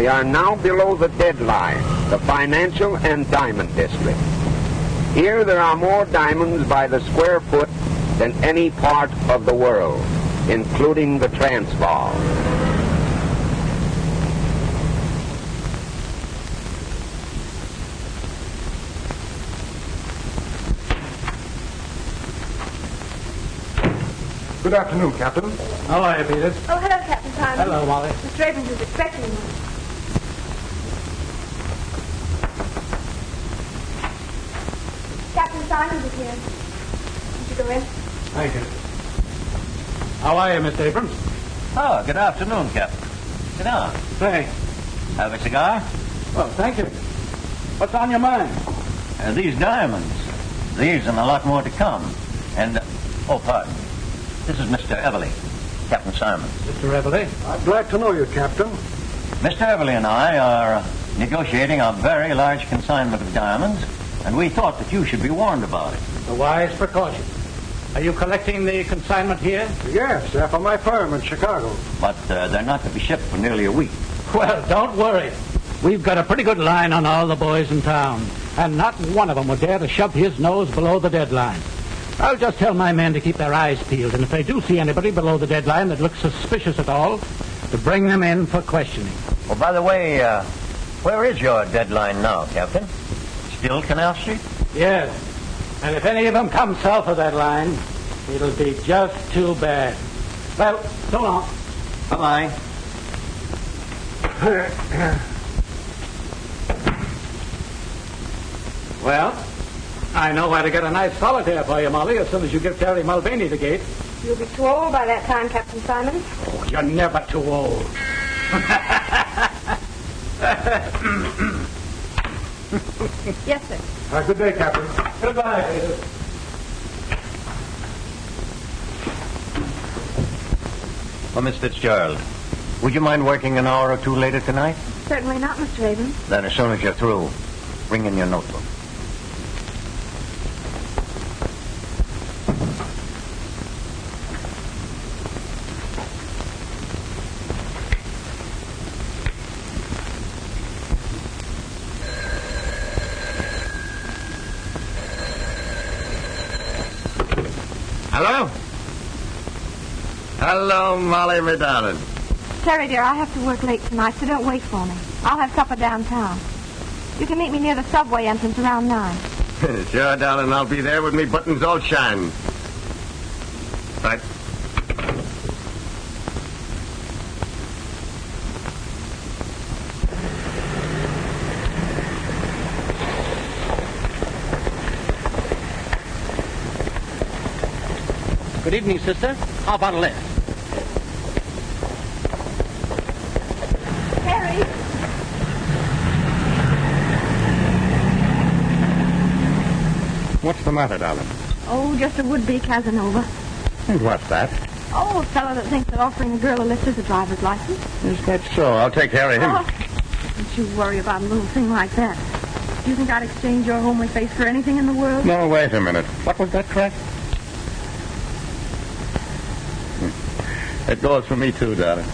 We are now below the deadline, the financial and diamond district. Here there are more diamonds by the square foot than any part of the world, including the Transvaal. Good afternoon, Captain. How are you, Peter? Oh, hello, Captain Simon. Hello, Molly. Mr. Abrams is expecting you. Captain Simons is here. Would you go in? Thank you. How are you, Mr. Abrams? Oh, good afternoon, Captain. Sit down. Thanks. Have a cigar? Well, thank you. What's on your mind? These diamonds. These and a lot more to come. And, oh, pardon. This is Mr. Everly, Captain Simon. Mr. Everly? I'm glad to know you, Captain. Mr. Everly and I are negotiating a very large consignment of diamonds, and we thought that you should be warned about it. A wise precaution. Are you collecting the consignment here? Yes, for my firm in Chicago. But they're not to be shipped for nearly a week. Well, don't worry. We've got a pretty good line on all the boys in town, and not one of them would dare to shove his nose below the deadline. I'll just tell my men to keep their eyes peeled, and if they do see anybody below the deadline that looks suspicious at all, to bring them in for questioning. Well, by the way, where is your deadline now, Captain? Still Canal Street? Yes. And if any of them come south of that line, it'll be just too bad. Well, so long. Bye-bye. Well, I know where to get a nice solitaire for you, Molly, as soon as you give Terry Mulvaney the gate. You'll be too old by that time, Captain Simon. Oh, you're never too old. Yes, sir. Good day, Captain. Goodbye, Peter. Well, Miss Fitzgerald, would you mind working an hour or two later tonight? Certainly not, Mr. Abrams. Then as soon as you're through, bring in your notebook. Hello? Hello, Molly, my darling. Terry, dear, I have to work late tonight, so don't wait for me. I'll have supper downtown. You can meet me near the subway entrance around 9. Sure, darling, I'll be there with me buttons all shine. Right. Good evening, sister. How about a lift? Terry! What's the matter, darling? Oh, just a would-be Casanova. And what's that? Oh, a fellow that thinks that offering a girl a lift is a driver's license. Is that so? I'll take care of him. Oh, don't you worry about a little thing like that. Do you think I'd exchange your homely face for anything in the world? No, wait a minute. What was that crack? It goes for me, too, darling.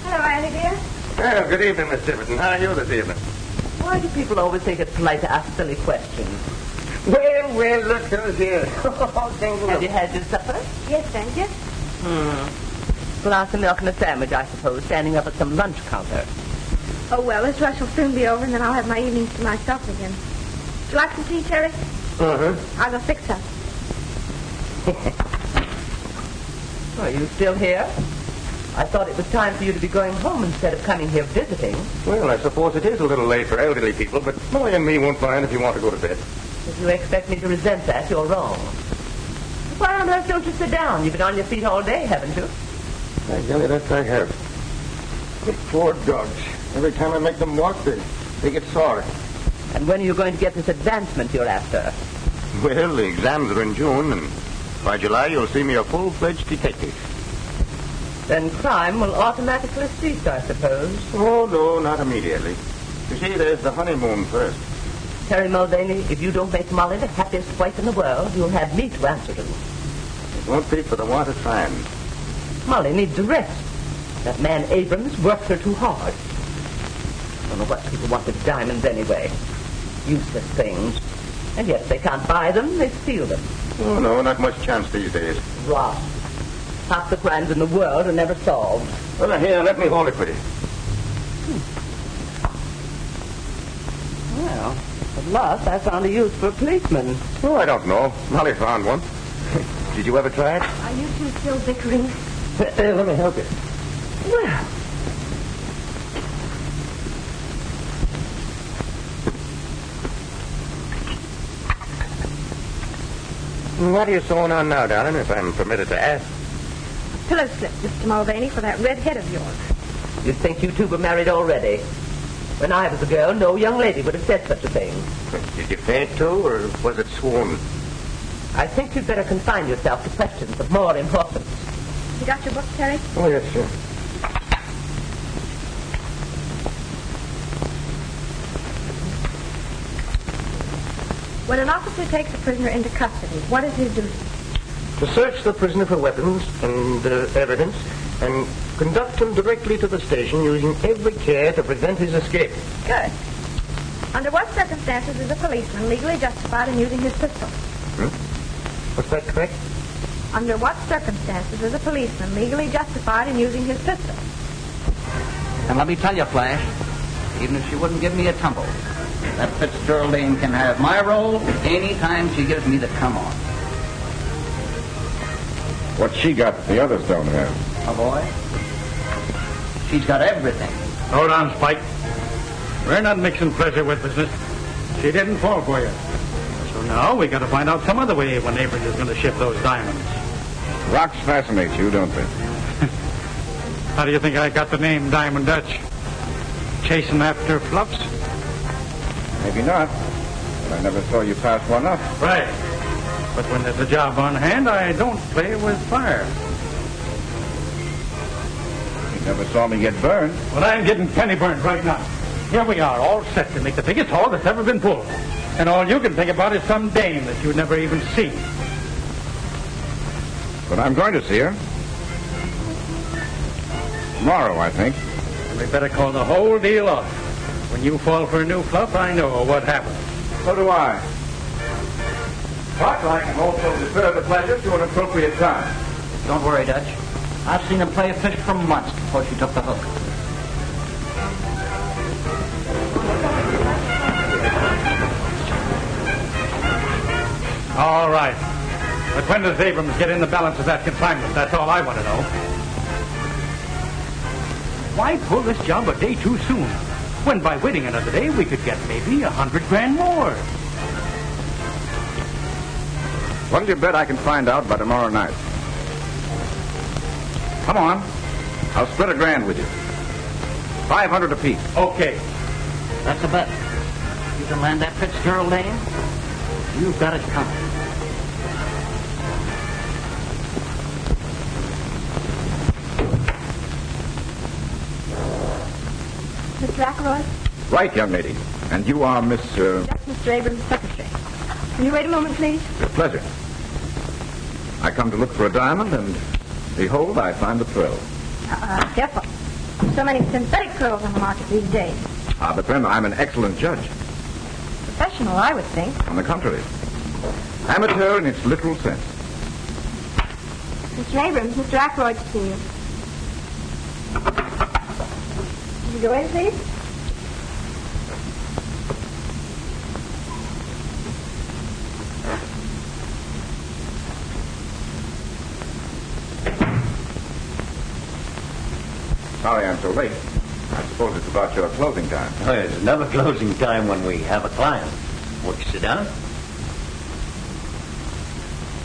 Hello, Annie, dear. Well, good evening, Miss Tiverton. How are you this evening? Why do people always think it's polite to ask silly questions? Well, look who's here. Have you had your supper? Yes, thank you. Glass of milk and a sandwich, I suppose, standing up at some lunch counter. Oh, well, this rush will soon be over, and then I'll have my evenings to myself again. Would you like some tea, Terry? Uh-huh. I'll go fix some. Are you still here? I thought it was time for you to be going home instead of coming here visiting. Well, I suppose it is a little late for elderly people, but Molly and me won't mind if you want to go to bed. If you expect me to resent that, you're wrong. Why on earth don't you sit down? You've been on your feet all day, haven't you? I tell you, that I have. The poor dogs. Every time I make them walk, they get sore. And when are you going to get this advancement you're after? Well, the exams are in June, and by July you'll see me a full-fledged detective. Then crime will automatically cease, I suppose. Oh, no, not immediately. You see, there's the honeymoon first. Terry Mulvaney, if you don't make Molly the happiest wife in the world, you'll have me to answer to. Won't be for the want of time. Molly needs a rest. That man Abrams works her too hard. I don't know what people want with diamonds anyway. Useless things. And yet if they can't buy them, they steal them. Oh, no, not much chance these days. Rot. Half the crimes in the world are never solved. Well, now, here, let me hold it for you. Well, at last I found a use for a policeman. Oh, I don't know. Molly found one. Did you ever try it? Are you two still bickering? Let me help you. Well, What are you sewing on now, darling, if I'm permitted to ask? Pillow slip, Mr. Mulvaney, for that red head of yours. you'd think you two were married already. When I was a girl, no young lady would have said such a thing. Did you faint, too, or was it swoon? I think you'd better confine yourself to questions of more importance. You got your book, Terry? Oh, yes, sure. When an officer takes a prisoner into custody, what is his duty? To search the prisoner for weapons and evidence and conduct him directly to the station using every care to prevent his escape. Good. Under what circumstances is a policeman legally justified in using his pistol? Was that correct? Under what circumstances is a policeman legally justified in using his pistol? And let me tell you, Flash, even if she wouldn't give me a tumble, that Fitzgeraldine can have my role any time she gives me the come on. What she got that the others don't have? Oh, boy. She's got everything. Hold on, Spike. We're not mixing pleasure with business. She didn't fall for you. So now we got to find out some other way when Abrams is going to ship those diamonds. Rocks fascinate you, don't they? How do you think I got the name Diamond Dutch? Chasing after fluffs? Maybe not. But I never saw you pass one up. Right. But when there's a job on hand, I don't play with fire. You never saw me get burned. Well, I'm getting penny burned right now. Here we are, all set to make the biggest haul that's ever been pulled. And all you can think about is some dame that you've never even seen. But I'm going to see her. Tomorrow, I think. And we better call the whole deal off. When you fall for a new fluff, I know what happened. So do I. But I can also defer the pleasure to an appropriate time. Don't worry, Dutch. I've seen him play a fish for months before she took the hook. All right. But when does Abrams get in the balance of that consignment? That's all I want to know. Why pull this job a day too soon? When by waiting another day, we could get maybe $100,000 more. What'll you bet I can find out by tomorrow night? Come on. I'll split $1,000 with you. 500 apiece. Okay. That's a bet. You can land that Fitzgeraldine. You've got it coming. Mr. Ackroyd? Right, young lady. And you are Miss... Just Mr. Abrams' secretary. Will you wait a moment, please? With pleasure. I come to look for a diamond, and behold, I find the pearl. Careful. So many synthetic pearls on the market these days. Ah, but then I'm an excellent judge. Professional, I would think. On the contrary. Amateur in its literal sense. Mr. Abrams, Mr. Ackroyd to see you. Will you go in, please? Sorry I'm so late. I suppose it's about your closing time. Oh, there's never closing time when we have a client. Won't you sit down?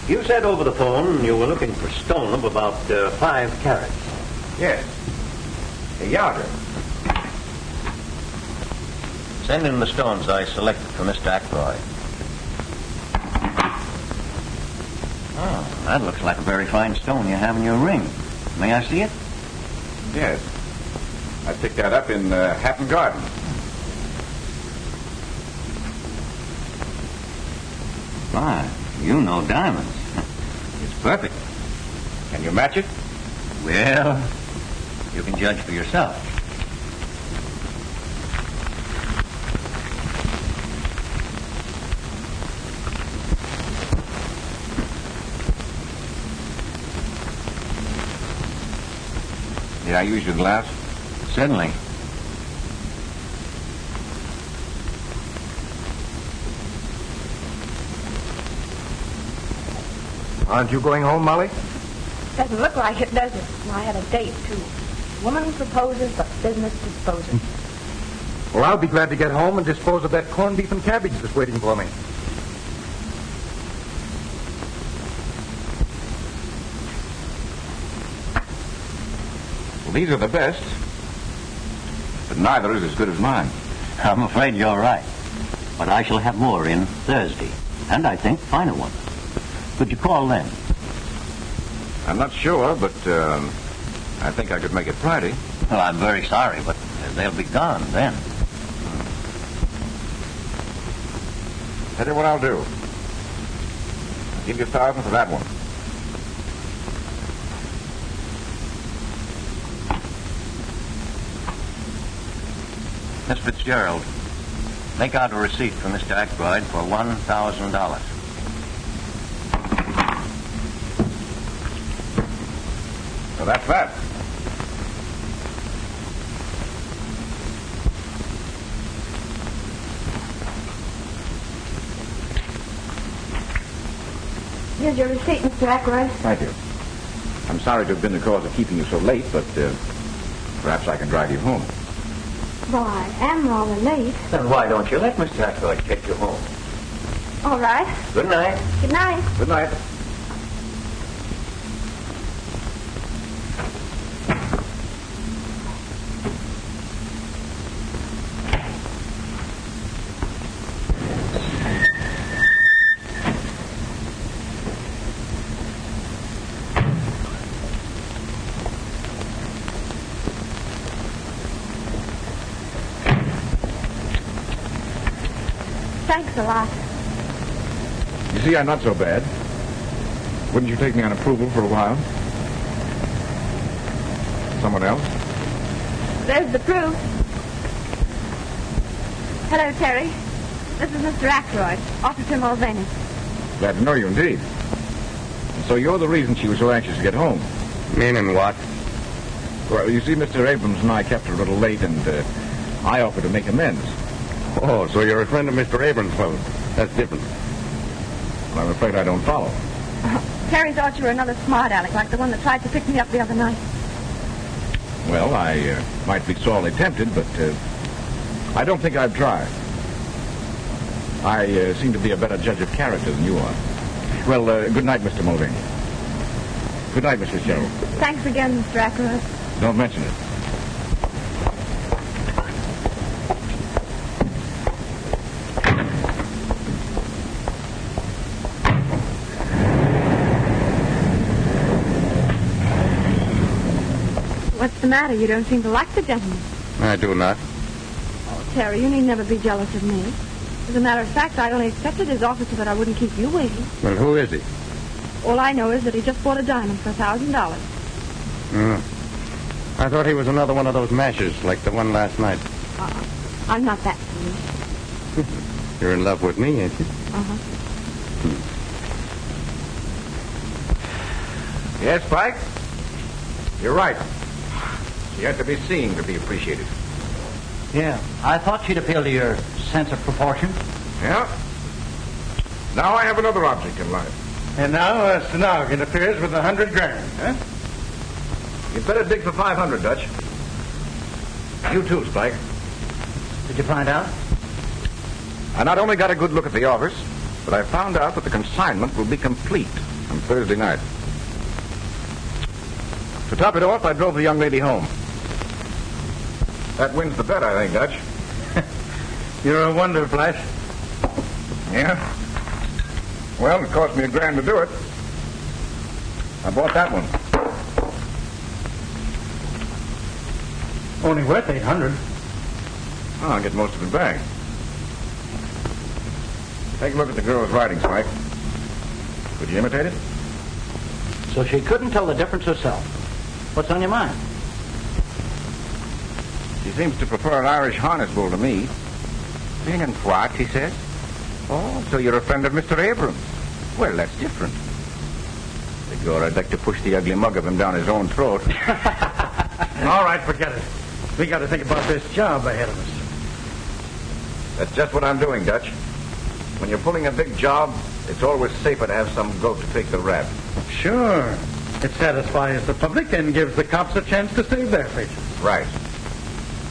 You said over the phone you were looking for stone of about 5 carats. Yes. A yarder. Send in the stones I selected for Mr. Ackroyd. Oh, that looks like a very fine stone you have in your ring. May I see it? Yes. I picked that up in Hatton Garden. My, you know diamonds. It's perfect. Can you match it? Well, you can judge for yourself. Did I use your glass? Certainly. Aren't you going home, Molly? Doesn't look like it, does it? I had a date, too. Woman proposes, but business disposes. Well, I'll be glad to get home and dispose of that corned beef and cabbage that's waiting for me. Well, these are the best. But neither is as good as mine. I'm afraid you're right. But I shall have more in Thursday. And I think finer ones. Could you call then? I'm not sure, but I think I could make it Friday. Well, I'm very sorry, but they'll be gone then. Tell you what I'll do. I'll give you $1,000 for that one. Miss Fitzgerald, make out a receipt for Mr. Ackroyd for $1,000. So that's that. Here's your receipt, Mr. Ackroyd. Thank you. I'm sorry to have been the cause of keeping you so late, but perhaps I can drive you home. Well, I am rather late. Then why don't you let Mr. Ackroyd take you home? All right. Good night. Good night. Good night. Thanks a lot. You see, I'm not so bad. Wouldn't you take me on approval for a while? Someone else? There's the proof. Hello, Terry. This is Mr. Ackroyd, Officer Mulvaney. Glad to know you indeed. And so you're the reason she was so anxious to get home. Meaning what? Well, you see, Mr. Abrams and I kept her a little late, and I offered to make amends. Oh, so you're a friend of Mr. Abrams, well, that's different. Well, I'm afraid I don't follow. Terry thought you were another smart aleck, like the one that tried to pick me up the other night. Well, I might be sorely tempted, but I don't think I'd try. I seem to be a better judge of character than you are. Well, good night, Mr. Mulvaney. Good night, Mrs. Sherrill. Thanks again, Mr. Ackroyd. Don't mention it. What's the matter? You don't seem to like the gentleman. I do not. Oh, Terry, you need never be jealous of me. As a matter of fact, I only accepted his offer so that I wouldn't keep you waiting. Well, who is he? All I know is that he just bought a diamond for $1,000. I thought he was another one of those mashers, like the one last night. I'm not that foolish. You're in love with me, ain't you? Uh-huh. Yes, Spike? You're right. She had to be seen to be appreciated. Yeah, I thought she'd appeal to your sense of proportion. Yeah? Now I have another object in life. And now Stenog interferes with $100 grand, huh? You'd better dig for 500, Dutch. You too, Spike. Did you find out? I not only got a good look at the office, but I found out that the consignment will be complete on Thursday night. To top it off, I drove the young lady home. That wins the bet, I think, Dutch. You're a wonder, Flash. Yeah? Well, it cost me $1,000 to do it. I bought that one. Only worth $800. Oh, I'll get most of it back. Take a look at the girl's writing, Spike. Could you imitate it? so she couldn't tell the difference herself. What's on your mind? She seems to prefer an Irish harness bull to me. And what, he says? Oh, so you're a friend of Mr. Abrams. Well, that's different. Begor, I'd like to push the ugly mug of him down his own throat. All right, forget it. We got to think about this job ahead of us. That's just what I'm doing, Dutch. When you're pulling a big job, it's always safer to have some goat to take the rap. Sure. It satisfies the public and gives the cops a chance to save their faces. Right.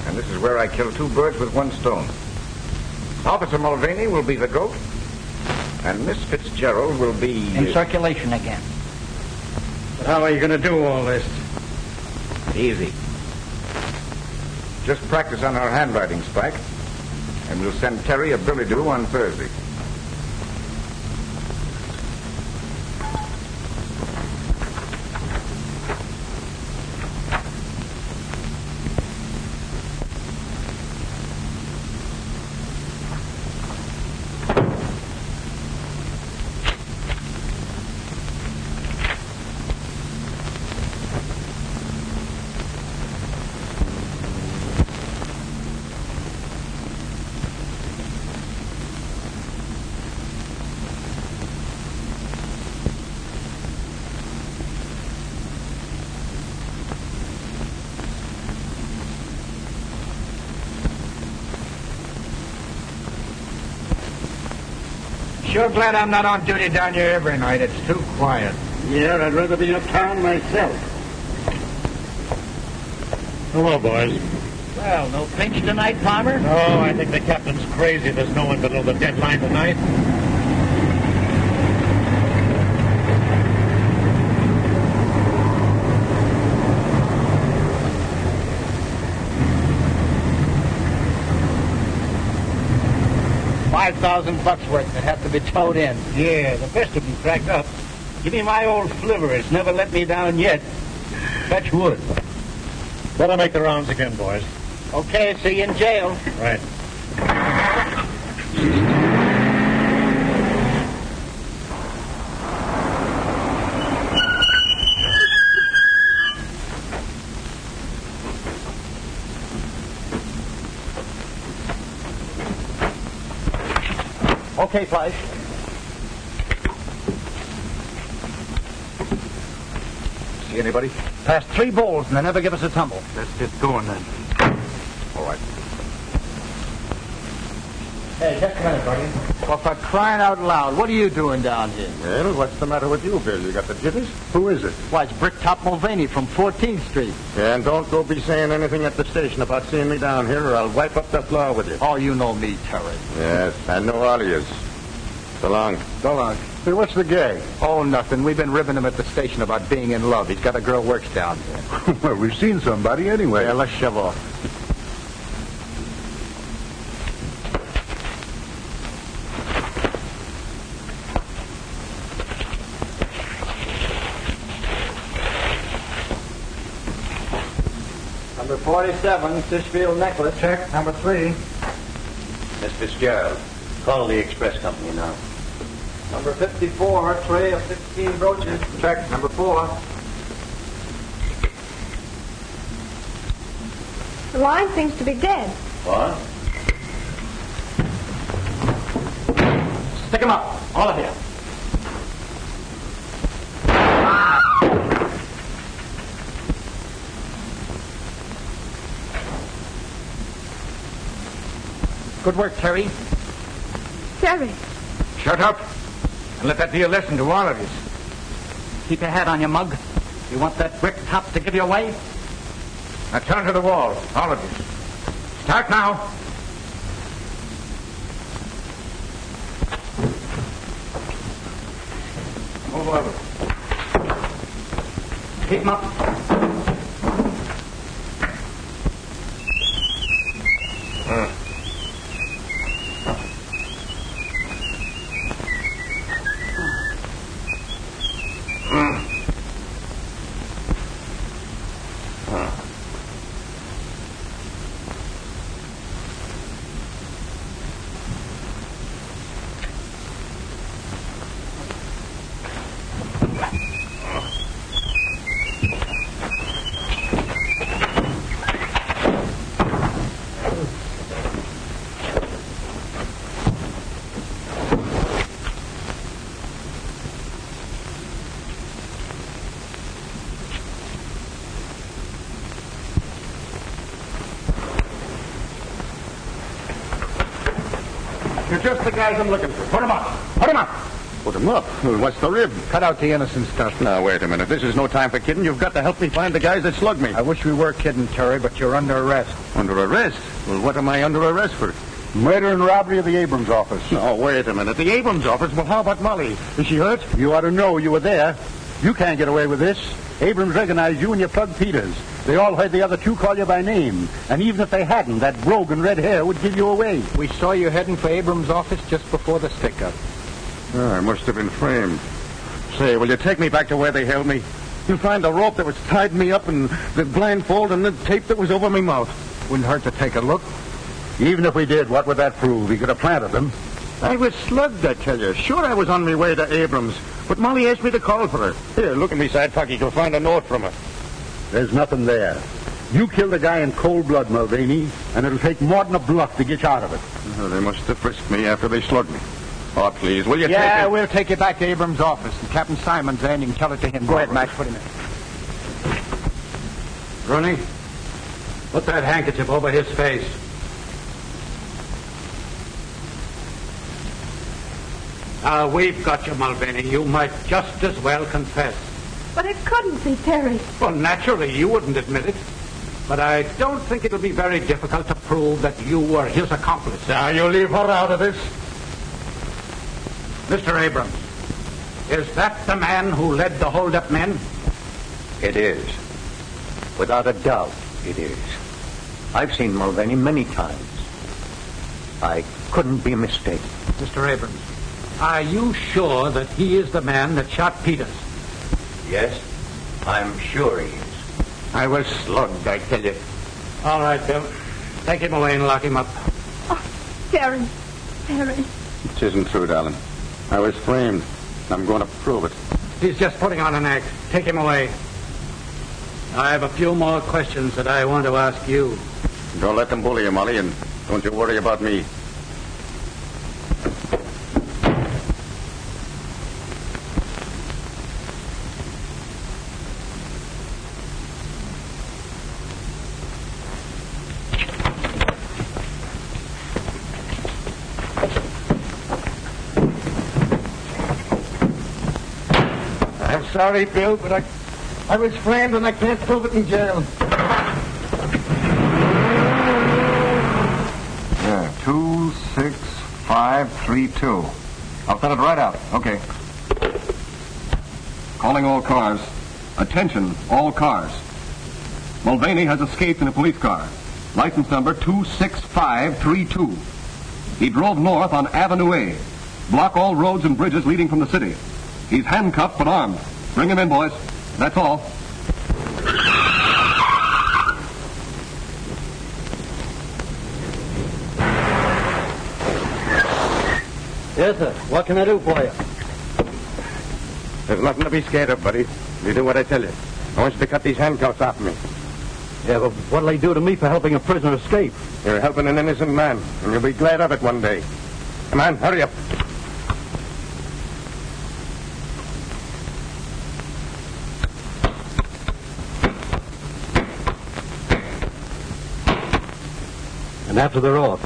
And this is where I kill two birds with one stone. Officer Mulvaney will be the goat, and Miss Fitzgerald will be... In circulation again. But how are you going to do all this? Easy. Just practice on our handwriting, Spike, and we'll send Terry a billy-do on Thursday. Sure glad I'm not on duty down here every night. It's too quiet. Yeah, I'd rather be uptown myself. Hello, boys. Well, no pinch tonight, Palmer? Oh, I think the captain's crazy. There's no one below the deadline tonight. $5,000 worth that have to be towed in. Yeah, the best of them cracked up. Give me my old flivver. It's never let me down yet. Fetch wood. Better make the rounds again, boys. Okay, see you in jail. Right. Okay, Flash. See anybody? Passed 3 bowls and they never give us a tumble. Let's get going then. All right. Hey, just a minute, buddy. Well, for crying out loud, what are you doing down here? Well, what's the matter with you, Bill? You got the jitters? Who is it? Why, it's Bricktop Mulvaney from 14th Street. Yeah, and don't go be saying anything at the station about seeing me down here, or I'll wipe up the floor with you. Oh, you know me, Terry. Yes, I know all of yous. So long. So long. Hey, what's the gag? Oh, nothing. We've been ribbing him at the station about being in love. He's got a girl works down here. Well, we've seen somebody anyway. Yeah, let's shove off. Number 47, Fishfield necklace. Check. Number 3. Miss Fitzgerald, call the express company now. Number 54, tray of 16 brooches. Check. Number 4. The line seems to be dead. What? Stick 'em up, all of you. Good work, Terry. Terry. Shut up, and let that be a lesson to all of you. Keep your hat on your mug. You want that brick top to give you away? Now turn to the wall, all of you. Start now. Move over. Keep 'em up. just the guys I'm looking for. Put 'em up. Put 'em up. Put 'em up? Well, what's the rib? Cut out the innocent stuff. Now, wait a minute. This is no time for kidding. You've got to help me find the guys that slugged me. I wish we were kidding, Terry, but you're under arrest. Under arrest? Well, what am I under arrest for? Murder and robbery of the Abrams office. No, wait a minute. The Abrams office? Well, how about Molly? Is she hurt? You ought to know you were there. You can't get away with this. Abrams recognized you and you plugged Peters. They all heard the other two call you by name. And even if they hadn't, that brogue in red hair would give you away. We saw you heading for Abrams' office just before the stick-up. Oh, I must have been framed. Say, will you take me back to where they held me? You'll find the rope that was tied me up and the blindfold and the tape that was over my mouth. Wouldn't hurt to take a look. Even if we did, what would that prove? He could have planted them. I was slugged, I tell you. Sure, I was on my way to Abrams. But Molly asked me to call for her. Here, look at me side pocket. You'll find a note from her. There's nothing there. You killed a guy in cold blood, Mulvaney, and it'll take more than a bluff to get you out of it. Oh, they must have frisked me after they slugged me. Oh, please, will you take it? Yeah, we'll take you back to Abrams' office. And Captain Simon's there, and you can tell it to him. Go ahead, Max. Put him in. Rooney, put that handkerchief over his face. We've got you, Mulvaney. You might just as well confess. But it couldn't be Terry. Well, naturally, you wouldn't admit it. But I don't think it'll be very difficult to prove that you were his accomplice. Now, you leave her out of this. Mr. Abrams, is that the man who led the hold-up men? It is. Without a doubt, it is. I've seen Mulvaney many times. I couldn't be mistaken. Mr. Abrams, are you sure that he is the man that shot Peters? Yes, I'm sure he is. I was slugged, I tell you. All right, Bill. Take him away and lock him up. Oh, Terry. Terry. It isn't true, darling. I was framed. I'm going to prove it. He's just putting on an act. Take him away. I have a few more questions that I want to ask you. Don't let them bully you, Molly, and don't you worry about me. I'm sorry, Bill, but I was framed and I can't prove it in jail. Yeah, 26532. I'll send it right out. Okay. Calling all cars. Attention, all cars. Mulvaney has escaped in a police car. License number 26532. He drove north on Avenue A. Block all roads and bridges leading from the city. He's handcuffed but armed. Bring him in, boys. That's all. Yes, sir. What can I do for you? There's nothing to be scared of, buddy. You do what I tell you. I want you to cut these handcuffs off me. Yeah, but what'll they do to me for helping a prisoner escape? You're helping an innocent man, and you'll be glad of it one day. Come on, hurry up. And after they're off,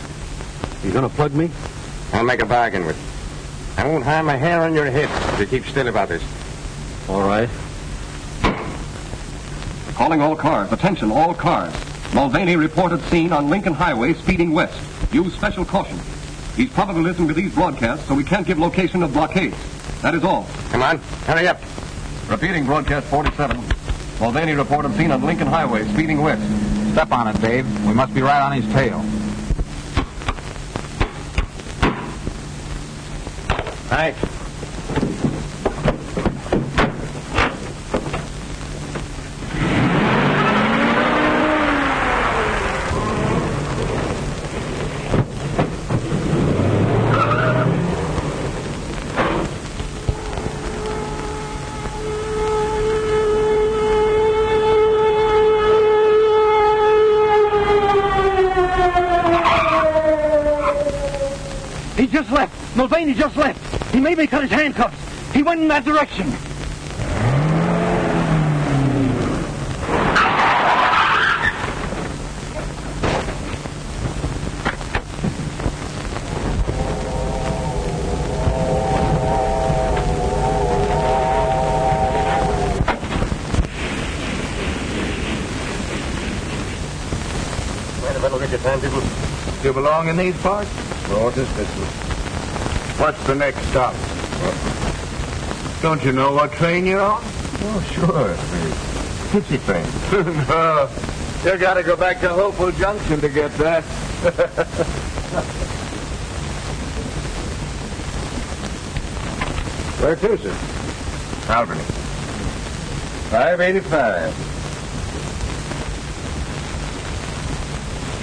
you gonna plug me? I'll make a bargain with you. I won't harm a hair on your head if you keep still about this. All right. Calling all cars. Attention, all cars. Mulvaney reported seen on Lincoln Highway speeding west. Use special caution. He's probably listening to these broadcasts, so we can't give location of blockades. That is all. Come on, hurry up. Repeating broadcast 47. Mulvaney reported seen on Lincoln Highway speeding west. Step on it, Dave. We must be right on his tail. Right. He just left. Mulvaney just left. He made me cut his handcuffs. He went in that direction. at a time, people. You belong in these parts? No, just business. What's the next stop? Don't you know what train you're on? Oh, sure. The Tipsy train. No. You gotta go back to Hopeful Junction to get that. Where to, sir? Albany. 585.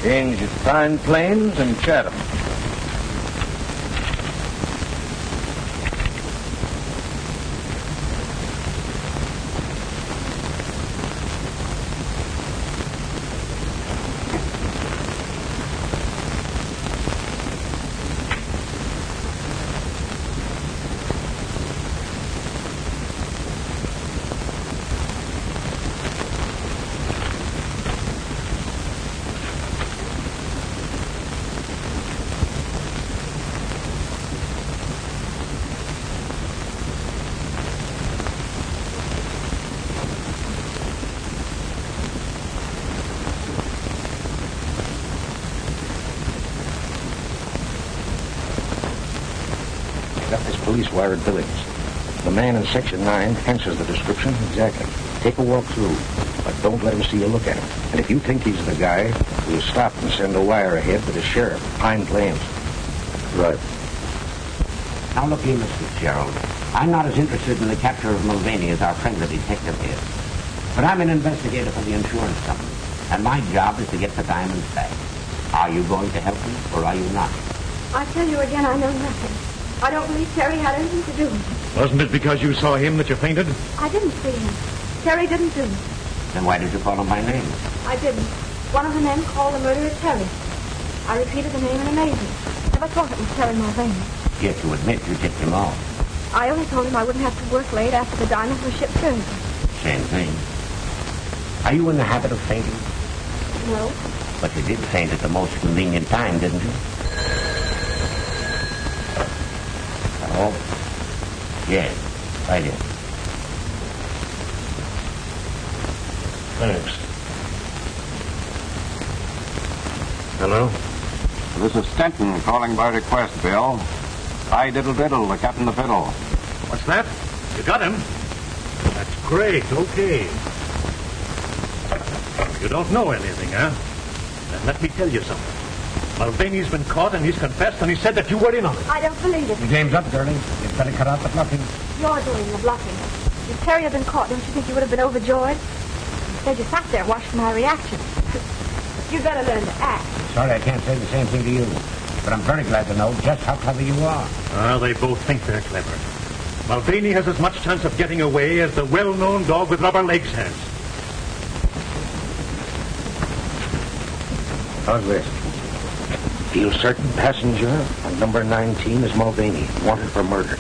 Change at Pine Plains and Chatham. Got this police wire at Billings. The man in Section 9 answers the description exactly. Take a walk through, but don't let him see you look at him. And if you think he's the guy, we'll stop and send a wire ahead to the sheriff, Pine Plains. Right. Now look here, Mr. Gerald. I'm not as interested in the capture of Mulvaney as our friend the detective is. But I'm an investigator for the insurance company, and my job is to get the diamonds back. Are you going to help me, or are you not? I tell you again, I know nothing. I don't believe Terry had anything to do with it. Wasn't it because you saw him that you fainted? I didn't see him. Terry didn't do it. Then why did you call him by name? I didn't. One of the men called the murderer Terry. I repeated the name in amazement. Never thought it was Terry Mulvaney. Yet you admit you tipped him off. I only told him I wouldn't have to work late after the diamonds were shipped Thursday. Same thing. Are you in the habit of fainting? No. But you did faint at the most convenient time, didn't you? Oh, yes, I did. Thanks. Hello? This is Stenton calling by request, Bill. I diddle, the captain of fiddle. What's that? You got him? That's great. Okay. You don't know anything, huh? Then let me tell you something. Mulvaney's been caught, and he's confessed, and he said that you were in on it. I don't believe it. The game's up, girlie. You'd better cut out the bluffing. You're doing the bluffing. If Terry had been caught, don't you think you would have been overjoyed? Instead, you sat there and watched my reaction. You better learn to act. Sorry I can't say the same thing to you. But I'm very glad to know just how clever you are. Well, they both think they're clever. Mulvaney has as much chance of getting away as the well-known dog with rubber legs has. How's this? Feel certain passenger on number 19 is Mulvaney, wanted for murder.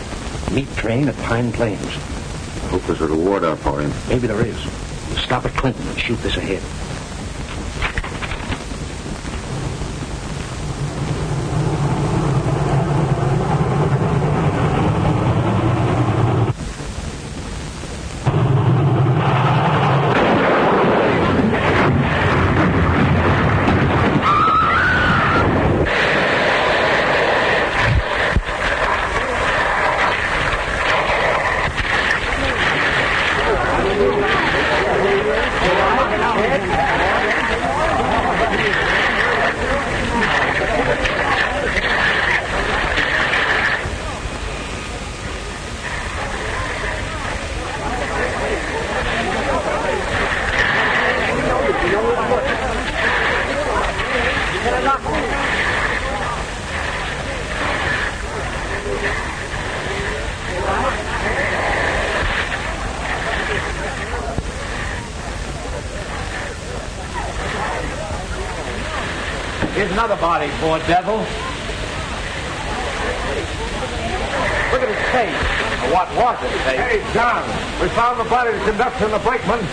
Meet train at Pine Plains. I hope there's a reward out for him. Maybe there is. We'll stop at Clinton and shoot this ahead. Here's another body, poor devil. Look at his face. Or what was his face? Hey, John, we found the body of the conductor and the brakeman.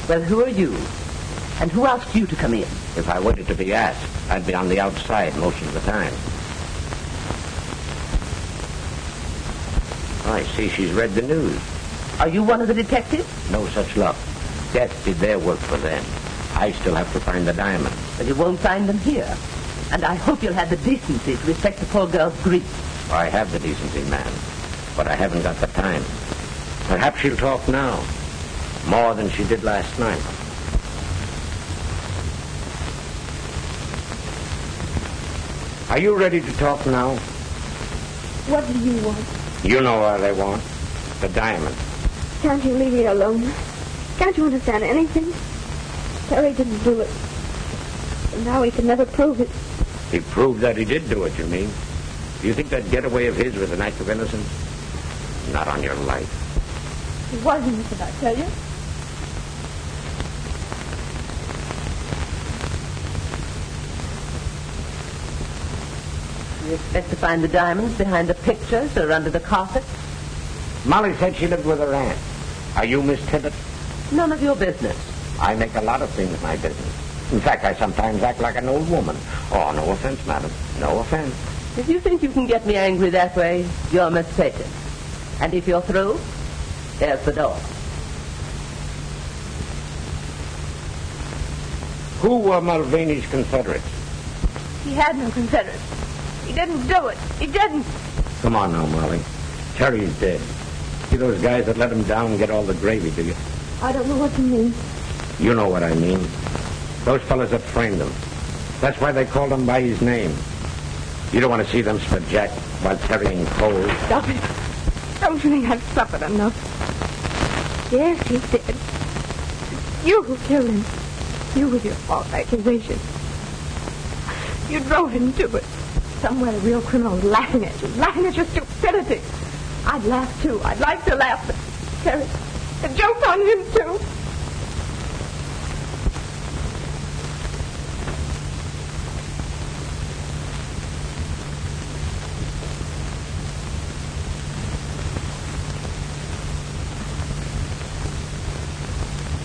Well, who are you? And who asked you to come in? If I waited to be asked, I'd be on the outside most of the time. I see she's read the news. Are you one of the detectives? No such luck. Death did their work for them. I still have to find the diamond. But you won't find them here. And I hope you'll have the decency to respect the poor girl's grief. I have the decency, ma'am, but I haven't got the time. Perhaps she'll talk now, more than she did last night. Are you ready to talk now? What do you want? You know what I want. The diamond. Can't you leave me alone? Can't you understand anything? Terry didn't do it. And now he can never prove it. He proved that he did do it, you mean? Do you think that getaway of his was an act of innocence? Not on your life. He wasn't, did I tell you? You expect to find the diamonds behind the pictures or under the carpet? Molly said she lived with her aunt. Are you Miss Tibbet? None of your business. I make a lot of things my business. In fact, I sometimes act like an old woman. Oh, no offense, madam. No offense. If you think you can get me angry that way, you're mistaken. And if you're through, there's the door. Who were Mulvaney's Confederates? He had no Confederates. He didn't do it. He didn't. Come on now, Molly. Terry's dead. See those guys that let him down and get all the gravy, do you? I don't know what you mean. You know what I mean. Those fellas that framed him. That's why they called him by his name. You don't want to see them split Jack while Terry in cold. Stop it. Don't you think I've suffered enough? Yes, he's dead. You who killed him. You with your false accusation. You drove him to it. Somewhere the real criminal is laughing at you. Laughing at your stupidity. I'd laugh too. I'd like to laugh. But Terry, the joke's on him too.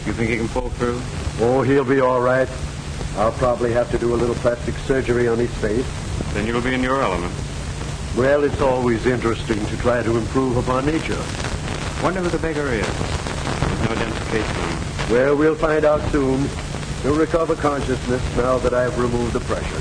You think he can pull through? Oh, he'll be all right. I'll probably have to do a little plastic surgery on his face. Then you'll be in your element. Well, it's always interesting to try to improve upon nature. Wonder who the beggar is. There's no identification on him. Well, we'll find out soon. He'll recover consciousness now that I've removed the pressure.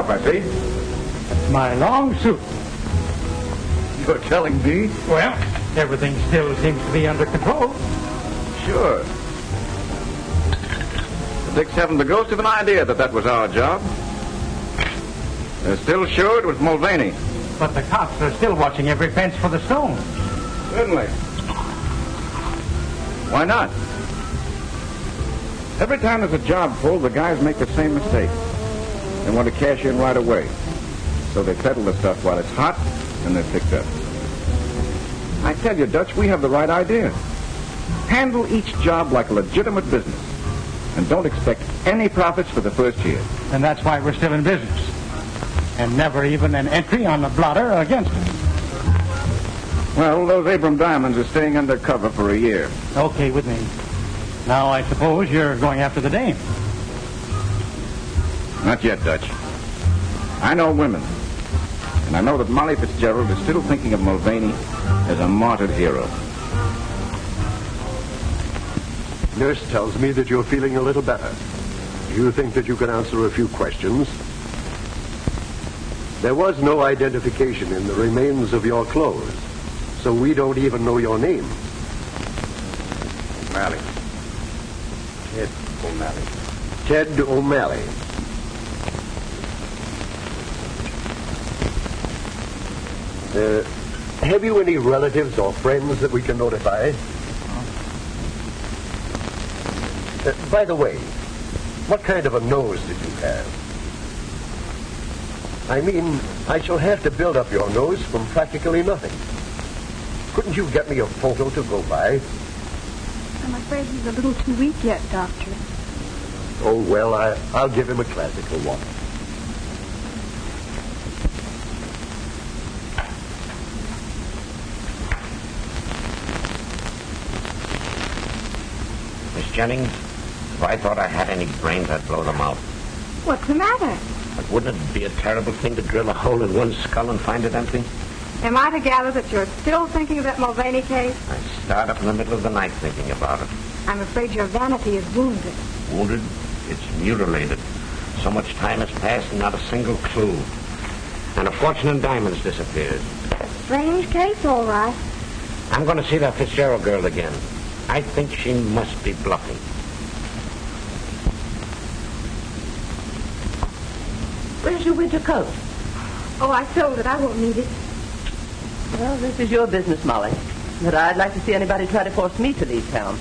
I see. My long suit. You're telling me? Well, everything still seems to be under control. Sure. The Dicks haven't the ghost of an idea that was our job. They're still sure it was Mulvaney. But the cops are still watching every fence for the stones. Certainly. Why not? Every time there's a job pulled, the guys make the same mistake. They want to cash in right away. So they peddle the stuff while it's hot, and they're picked up. I tell you, Dutch, we have the right idea. Handle each job like a legitimate business. And don't expect any profits for the first year. And that's why we're still in business. And never even an entry on the blotter against us. Well, those Abram diamonds are staying under cover for a year. Okay with me. Now, I suppose you're going after the dame. Not yet, Dutch. I know women. And I know that Molly Fitzgerald is still thinking of Mulvaney as a martyred hero. Nurse tells me that you're feeling a little better. Do you think that you can answer a few questions? There was no identification in the remains of your clothes, so we don't even know your name. O'Malley. Ted O'Malley. Ted O'Malley. Have you any relatives or friends that we can notify? By the way, what kind of a nose did you have? I mean, I shall have to build up your nose from practically nothing. Couldn't you get me a photo to go by? I'm afraid he's a little too weak yet, Doctor. Oh, well, I'll give him a classical one. Miss Jennings, if I thought I had any brains, I'd blow them out. What's the matter? But wouldn't it be a terrible thing to drill a hole in one's skull and find it empty? Am I to gather that you're still thinking of that Mulvaney case? I start up in the middle of the night thinking about it. I'm afraid your vanity is wounded. Wounded? It's mutilated. So much time has passed and not a single clue. And a fortune in diamonds disappeared. Strange case, all right. I'm going to see that Fitzgerald girl again. I think she must be bluffing. Where's your winter coat? Oh, I sold it. I won't need it. Well, this is your business, Molly. But I'd like to see anybody try to force me to leave town.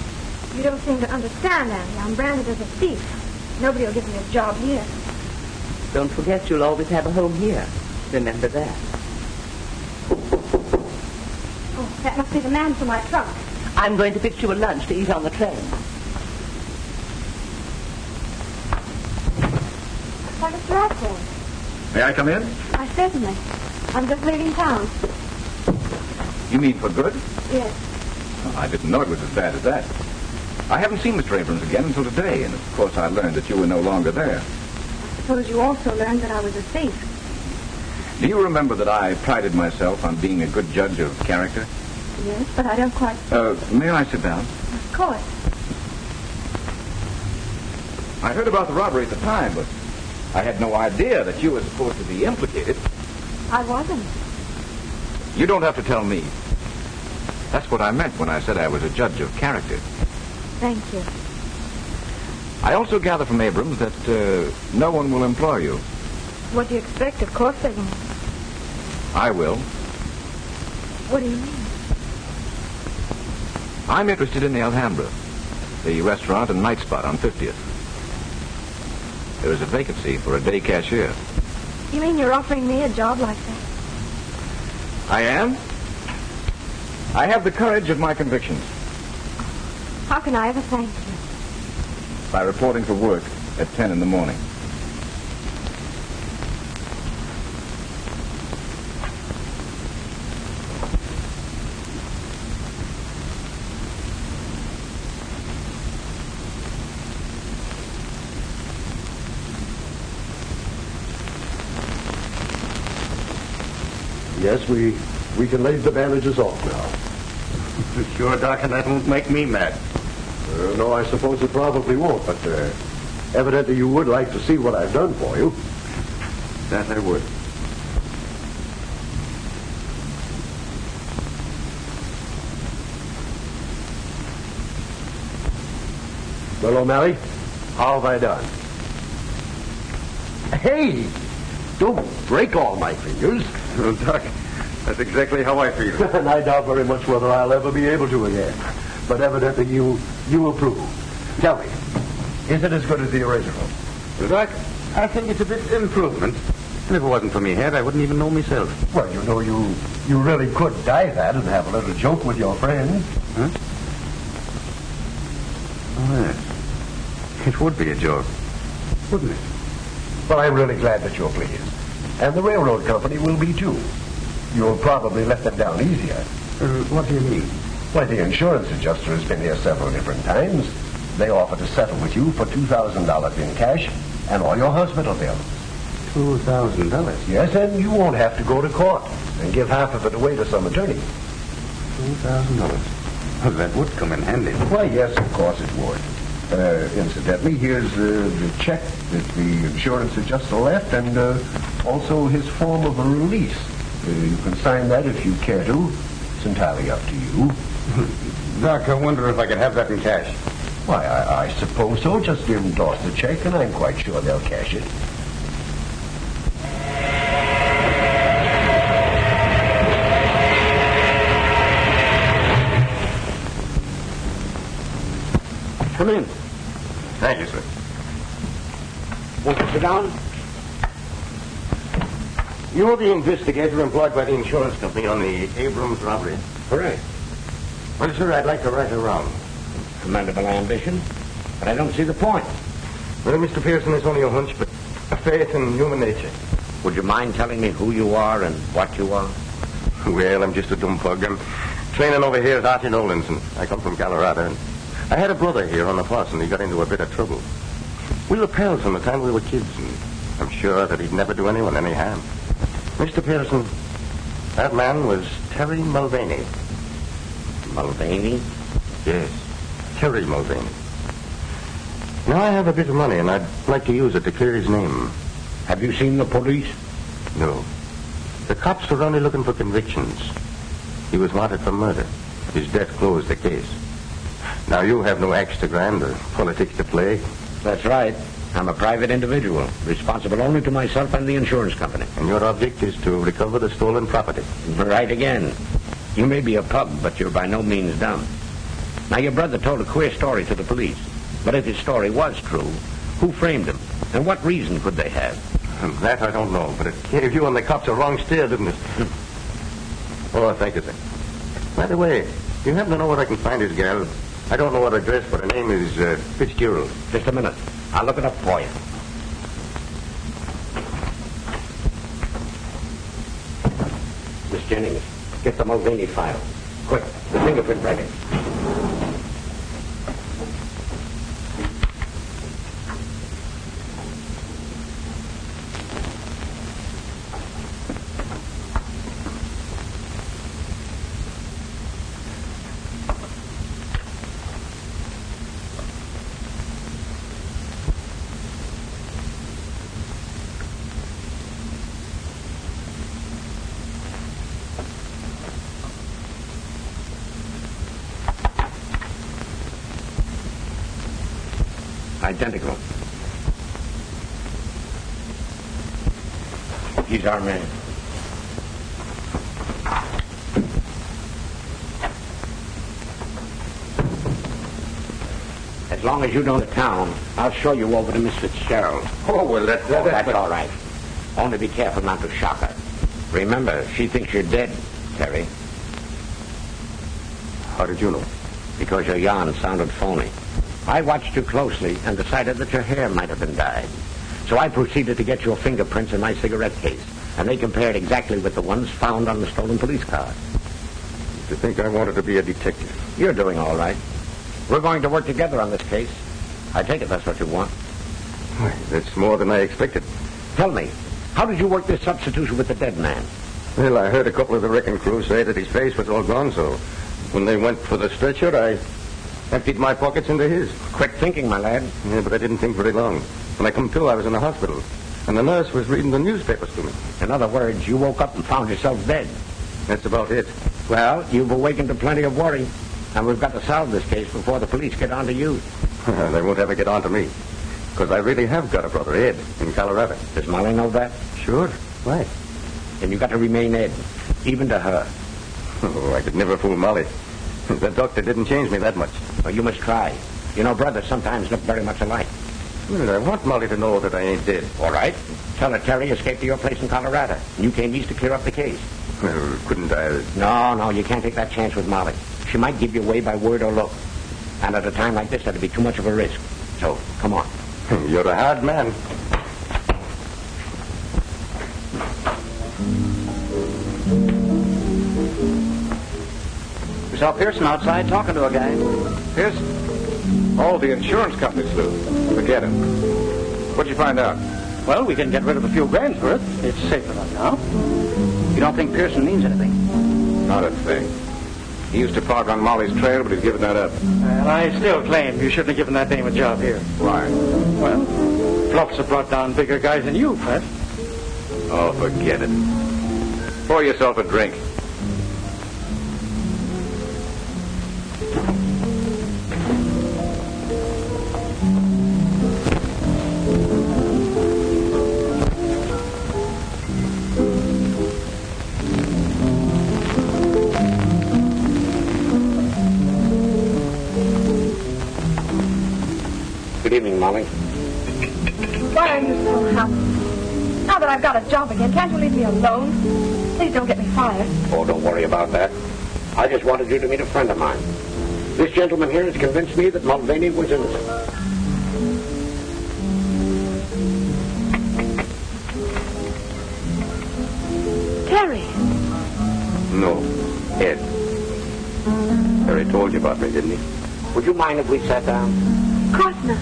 You don't seem to understand, Annie. I'm branded as a thief. Nobody will give me a job here. Don't forget you'll always have a home here. Remember that. Oh, that must be the man for my trunk. I'm going to fix you a lunch to eat on the train. Why, Mr. Ashton? May I come in? Why, certainly. I'm just leaving town. You mean for good? Yes. Oh, I didn't know it was as bad as that. I haven't seen Mr. Abrams again until today, and of course I learned that you were no longer there. I suppose you also learned that I was a thief. Do you remember that I prided myself on being a good judge of character? Yes, but I don't quite... May I sit down? Of course. I heard about the robbery at the time, but I had no idea that you were supposed to be implicated. I wasn't. You don't have to tell me. That's what I meant when I said I was a judge of character. Thank you. I also gather from Abrams that no one will employ you. What do you expect? Of course they won't. I will. What do you mean? I'm interested in the Alhambra, the restaurant and night spot on 50th. There is a vacancy for a day cashier. You mean you're offering me a job like that? I am. I have the courage of my convictions. How can I ever thank you? By reporting for work at 10 in the morning. Yes, we can lay the bandages off now. Sure, Doc, and that won't make me mad. No, I suppose it probably won't, but evidently you would like to see what I've done for you. That I would. Well, O'Malley, how have I done? Hey! Don't break all my fingers. Well, Doc, that's exactly how I feel. And I doubt very much whether I'll ever be able to again. But evidently you approve. Tell me, is it as good as the original? Well, Doc, I think it's a bit improvement. And if it wasn't for me head, I wouldn't even know myself. Well, you know, you really could dye that and have a little joke with your friends. Huh? Oh, yes. It would be a joke, wouldn't it? Well, I'm really glad that you're pleased. And the railroad company will be, too. You'll probably let them down easier. What do you mean? Why, the insurance adjuster has been here several different times. They offer to settle with you for $2,000 in cash and all your hospital bills. $2,000? Yes, and you won't have to go to court and give half of it away to some attorney. $2,000? Well, that would come in handy. Why, yes, of course it would. Incidentally, here's the check that the insurance adjuster left and also his form of a release. You can sign that if you care to. It's entirely up to you. Doc, I wonder if I could have that in cash. Why, I suppose so. Just endorse the check, and I'm quite sure they'll cash it. Come in. Thank you, sir. Won't you sit down? You're the investigator employed by the insurance company on the Abrams robbery. Correct. Well, sir, I'd like to right around. Commendable ambition, but I don't see the point. Well, Mr. Pearson, it's only a hunch, but a faith in human nature. Would you mind telling me who you are and what you are? Well, I'm just a dumb pug. I'm training over here at Archie Nolan's, and I come from Colorado. And I had a brother here on the force, and he got into a bit of trouble. We were pals from the time we were kids, and I'm sure that he'd never do anyone any harm. Mr. Pearson, that man was Terry Mulvaney. Mulvaney? Yes, Terry Mulvaney. Now, I have a bit of money, and I'd like to use it to clear his name. Have you seen the police? No. The cops were only looking for convictions. He was wanted for murder. His death closed the case. Now, you have no axe to grind or politics to play. That's right. I'm a private individual, responsible only to myself and the insurance company. And your object is to recover the stolen property. Right again. You may be a pug, but you're by no means dumb. Now, your brother told a queer story to the police. But if his story was true, who framed him? And what reason could they have? That I don't know, but it gave you and the cops a wrong steer, didn't it? Oh, thank you, sir. By the way, do you happen to know where I can find his gal? I don't know her address, but her name is Fitzgerald. Just a minute. I'll look it up for you. Miss Jennings, get the Mulvaney file. Quick, the fingerprint record. Identical. He's our man. As long as you know the town, I'll show you over to Miss Fitzgerald. Oh, well, that's all right. Only be careful not to shock her. Remember, she thinks you're dead, Terry. How did you know? Because your yarn sounded phony. I watched you closely and decided that your hair might have been dyed. So I proceeded to get your fingerprints in my cigarette case, and they compared exactly with the ones found on the stolen police car. You think I wanted to be a detective? You're doing all right. We're going to work together on this case. I take it that's what you want. That's more than I expected. Tell me, how did you work this substitution with the dead man? Well, I heard a couple of the wrecking crew say that his face was all gone, so when they went for the stretcher, I emptied my pockets into his. Quick thinking, my lad. Yeah, but I didn't think very long. When I come to, I was in the hospital, and the nurse was reading the newspapers to me. In other words, you woke up and found yourself dead. That's about it. Well, you've awakened to plenty of worry, and we've got to solve this case before the police get on to you. They won't ever get on to me, because I really have got a brother, Ed, in Colorado. Does Molly know that? Sure. Why? Then you've got to remain Ed, even to her. Oh, I could never fool Molly. The doctor didn't change me that much. Well, you must try. You know, brothers sometimes look very much alike. Well, I want Molly to know that I ain't dead. All right. Tell her Terry escaped to your place in Colorado, and you came east to clear up the case. Well, couldn't I? No, you can't take that chance with Molly. She might give you away by word or look. And at a time like this, that'd be too much of a risk. So, come on. You're a hard man. We saw Pearson outside talking to a guy. Pearson? Oh, the insurance company sleuth. Forget him. What'd you find out? Well, we can get rid of a few grand's worth. It's safe enough now. You don't think Pearson means anything? Not a thing. He used to park on Molly's trail, but he's given that up. Well, I still claim you shouldn't have given that dame a job here. Why? Well, Fluffs have brought down bigger guys than you, Fred. Oh, forget it. Pour yourself a drink. Good evening, Molly. Why are you so happy? Now that I've got a job again, can't you leave me alone? Please don't get me fired. Oh, don't worry about that. I just wanted you to meet a friend of mine. This gentleman here has convinced me that Mulvaney was innocent. Terry. No, Ed. Harry told you about me, didn't he? Would you mind if we sat down? Of course not.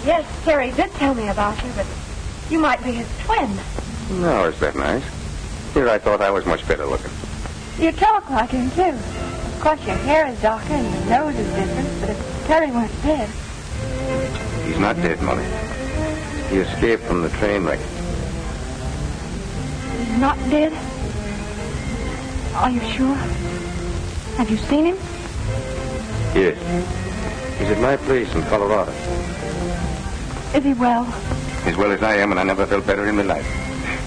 Yes, Terry did tell me about you, but you might be his twin. No, is that nice? Here I thought I was much better looking. You talk like him, too. Of course, your hair is darker and your nose is different, but if Terry weren't dead... He's not dead, Molly. He escaped from the train wreck. He's not dead? Are you sure? Have you seen him? Yes. He's at my place in Colorado. Is he well? As well as I am, and I never felt better in my life.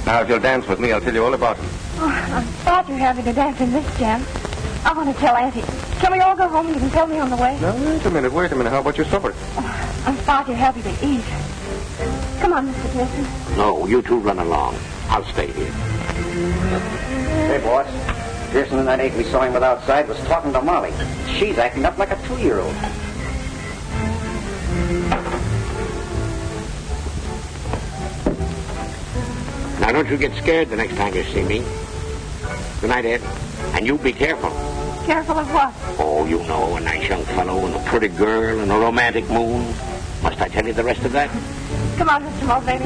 Now, if you'll dance with me, I'll tell you all about him. Oh, I'm far too happy to dance in this jam. I want to tell Auntie. Can we all go home and you can tell me on the way? Now, wait a minute. How about your supper? Oh, I'm far too happy to eat. Come on, Mr. Pearson. No, you two run along. I'll stay here. Hey, boss. Pearson the night we saw him with outside was talking to Molly. She's acting up like a 2-year-old. Now, don't you get scared the next time you see me. Good night, Ed. And you be careful. Careful of what? Oh, you know, a nice young fellow and a pretty girl and a romantic moon. Must I tell you the rest of that? Come on, Mr. Mulvaney.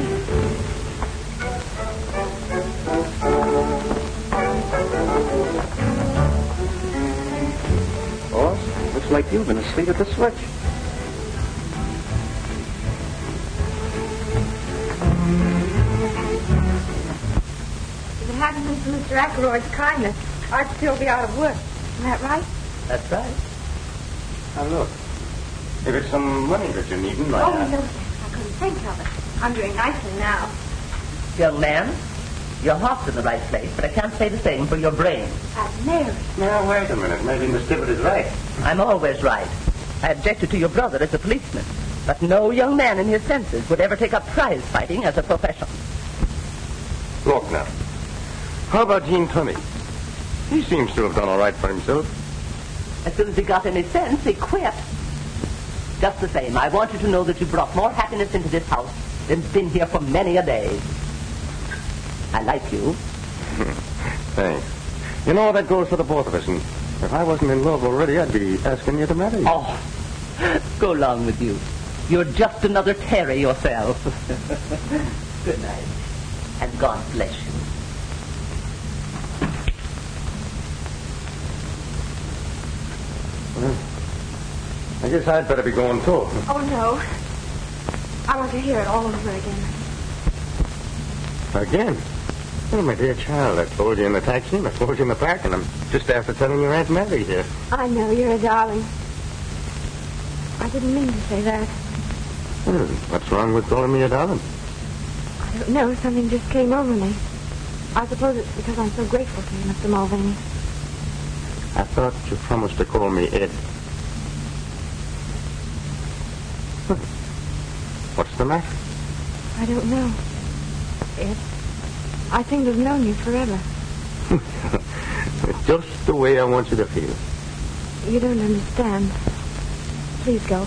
Boss, looks like you've been asleep at the switch. If it hadn't been for Mr. Ackroyd's kindness, I'd still be out of work. Isn't that right? That's right. Now, look. If it's some money that you're needing, Oh, no, I couldn't think of it. I'm doing nicely now. Young man, your heart's in the right place, but I can't say the same for your brain. Mary. Now, wait a minute. Maybe Miss Tibbet is right. I'm always right. I objected to your brother as a policeman, but no young man in his senses would ever take up prize fighting as a profession. Look now. How about Gene Tunney? He seems to have done all right for himself. As soon as he got any sense, he quit. Just the same, I want you to know that you brought more happiness into this house than's been here for many a day. I like you. Thanks. You know, that goes for the both of us, and if I wasn't in love already, I'd be asking you to marry me. Oh, go along with you. You're just another Terry yourself. Good night, and God bless you. Well, I guess I'd better be going, too. Oh, no. I want to hear it all over again. Again? Oh, my dear child, I told you in the taxi, and I told you in the park, and I'm just after telling your Aunt Mary here. I know, you're a darling. I didn't mean to say that. Well, what's wrong with calling me a darling? I don't know, something just came over me. I suppose it's because I'm so grateful to you, Mr. Mulvaney. I thought you promised to call me Ed. What's the matter? I don't know. Ed, I think I've known you forever. Just the way I want you to feel. You don't understand. Please go.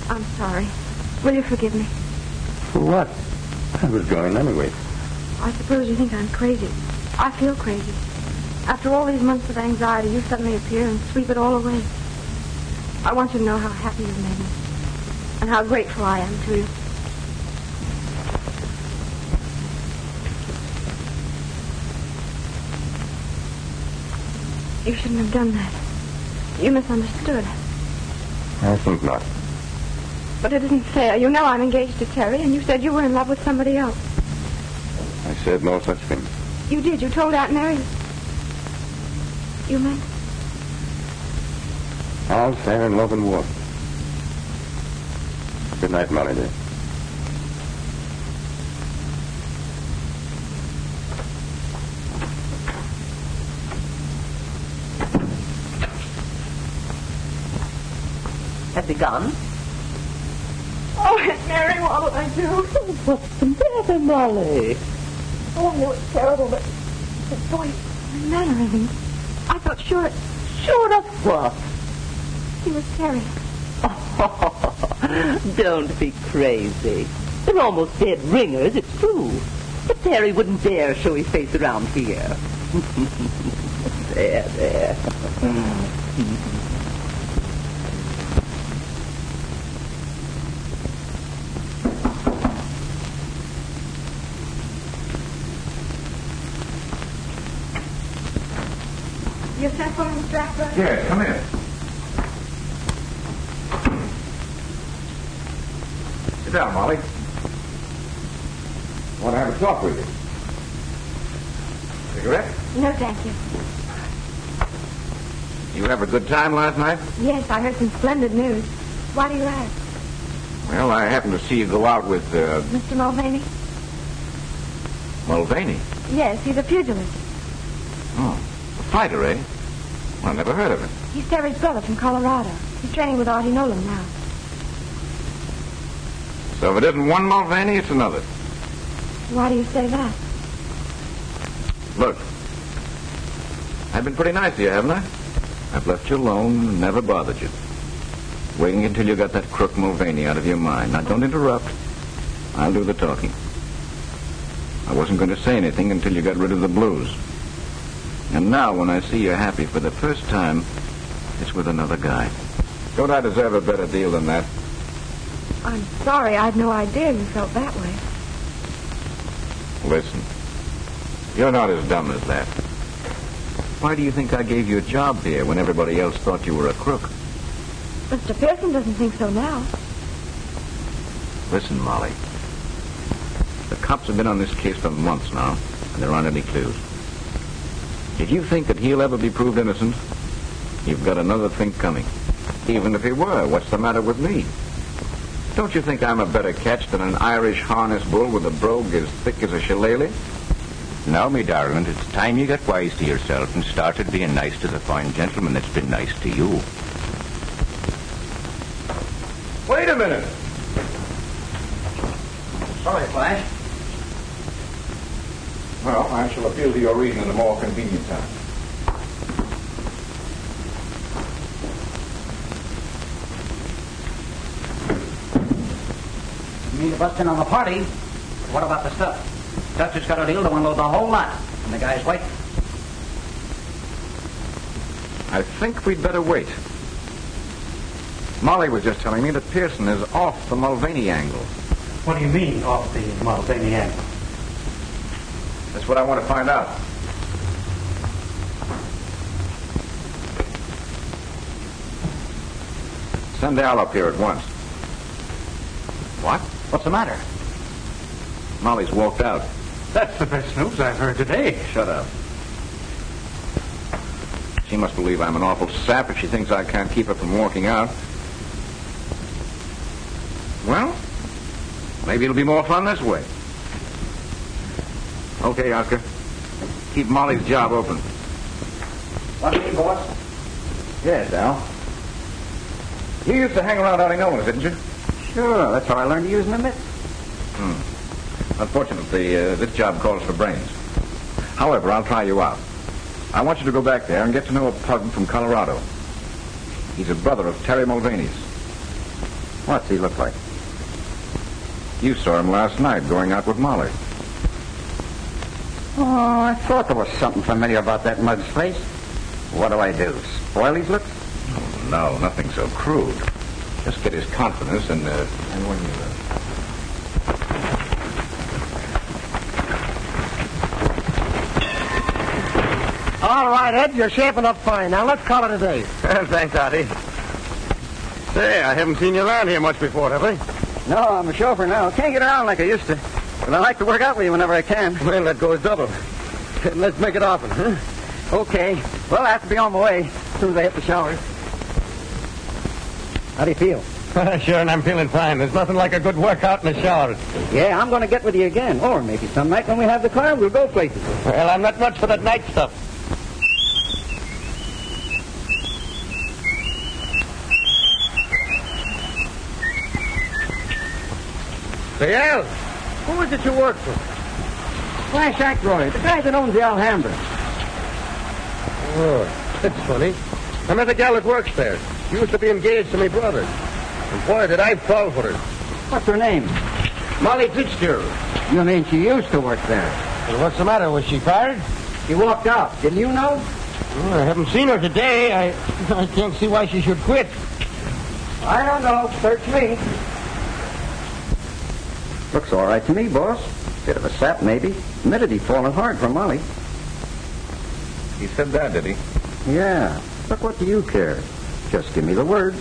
I'm sorry. Will you forgive me? For what? I was going anyway. I suppose you think I'm crazy. I feel crazy. After all these months of anxiety, you suddenly appear and sweep it all away. I want you to know how happy you've made me. And how grateful I am to you. You shouldn't have done that. You misunderstood. I think not. But it isn't fair. You know I'm engaged to Terry, and you said you were in love with somebody else. I said no such thing. You did. You told Aunt Mary. You meant? All fair in love and war. Good night, Molly, dear. have begun. Oh, Aunt Mary, what will I do? What's the matter, Molly? Oh, I know it's terrible, but the voice, the mannerisms. I felt sure Of what? he was Terry. Oh, don't be crazy. They're almost dead ringers, it's true. But Terry wouldn't dare show his face around here. There. You sent for me, Mr. Blackburn? Yes, come in. Sit down, Molly. I want to have a talk with you. Cigarette? No, thank you. You have a good time last night? Yes, I heard some splendid news. Why do you ask? Well, I happened to see you go out with, Mr. Mulvaney? Mulvaney. Yes, he's a pugilist. Oh, a fighter, eh? Well, I never heard of him. He's Terry's brother from Colorado. He's training with Artie Nolan now. So if it isn't one Mulvaney, it's another. Why do you say that? Look, I've been pretty nice to you, haven't I? I've left you alone and never bothered you. Waiting until you got that crook Mulvaney out of your mind. Now, don't interrupt. I'll do the talking. I wasn't going to say anything until you got rid of the blues. And now, when I see you're happy for the first time, it's with another guy. Don't I deserve a better deal than that? I'm sorry. I had no idea you felt that way. Listen, you're not as dumb as that. Why do you think I gave you a job here when everybody else thought you were a crook? Mr. Pearson doesn't think so now. Listen, Molly. The cops have been on this case for months now, and there aren't any clues. If you think that he'll ever be proved innocent, you've got another think coming. Even if he were, what's the matter with me? Don't you think I'm a better catch than an Irish harness bull with a brogue as thick as a shillelagh? Now, me darling, it's time you got wise to yourself and started being nice to the fine gentleman that's been nice to you. Wait a minute. Sorry, Flash. Well, I shall appeal to your reason at a more convenient time. You mean to bust in on the party? But what about the stuff? Dutcher's got a deal to unload the whole lot. And the guy's waiting. I think we'd better wait. Molly was just telling me that Pearson is off the Mulvaney angle. What do you mean, off the Mulvaney angle? That's what I want to find out. Send Al up here at once. What? What's the matter? Molly's walked out. That's the best news I've heard today. Shut up. She must believe I'm an awful sap if she thinks I can't keep her from walking out. Well, maybe it'll be more fun this way. Okay, Oscar. Keep Molly's job open. What do you mean, boss? Yes, Al. You used to hang around Artie Nolan's, didn't you? Sure, that's how I learned to use my mitts. Unfortunately, this job calls for brains. However, I'll try you out. I want you to go back there and get to know a pug from Colorado. He's a brother of Terry Mulvaney's. What's he look like? You saw him last night going out with Molly. Oh, I thought there was something familiar about that mug's face. What do I do? Spoil his looks? Oh, no, nothing so crude. Just get his confidence and when you... All right, Ed, you're shaping up fine. Now, let's call it a day. Thanks, Artie. Say, I haven't seen you around here much before, have I? No, I'm a chauffeur now. Can't get around like I used to. But I like to work out with you whenever I can. Well, that goes double. Let's make it often, huh? Okay. Well, I have to be on my way as soon as I hit the showers. How do you feel? Sure, and I'm feeling fine. There's nothing like a good workout in the shower. Yeah, I'm going to get with you again. Or maybe some night when we have the car, we'll go places. Well, I'm not much for that night stuff. Say, Al, who is it you work for? Flash Ackroyd, the guy that owns the Alhambra. Oh, that's funny. I met a gal that works there. She used to be engaged to my brother. And boy, did I fall for her. What's her name? Molly Fitzgerald. You mean she used to work there? Well, what's the matter? Was she fired? She walked out. Didn't you know? Well, I haven't seen her today. I can't see why she should quit. I don't know. Search me. Looks all right to me, boss. Bit of a sap, maybe. Admitted he'd fallen hard for Molly. He said that, did he? Yeah. But what do you care? Just give me the word.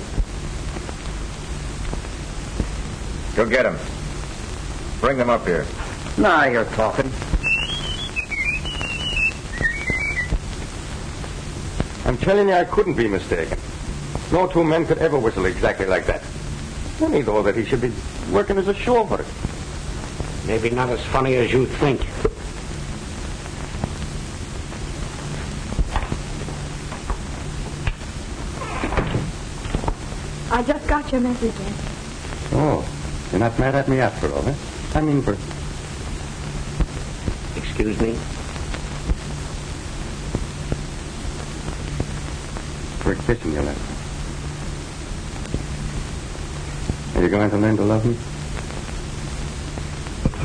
Go get him. Bring them up here. Now you're talking. I'm telling you, I couldn't be mistaken. No two men could ever whistle exactly like that. Funny, though, that he should be working as a chauffeur. Maybe not as funny as you think. I just got your message, Ed. Oh, you're not mad at me after all, eh? I mean, for... Excuse me? For kissing you last night. Are you going to learn to love me?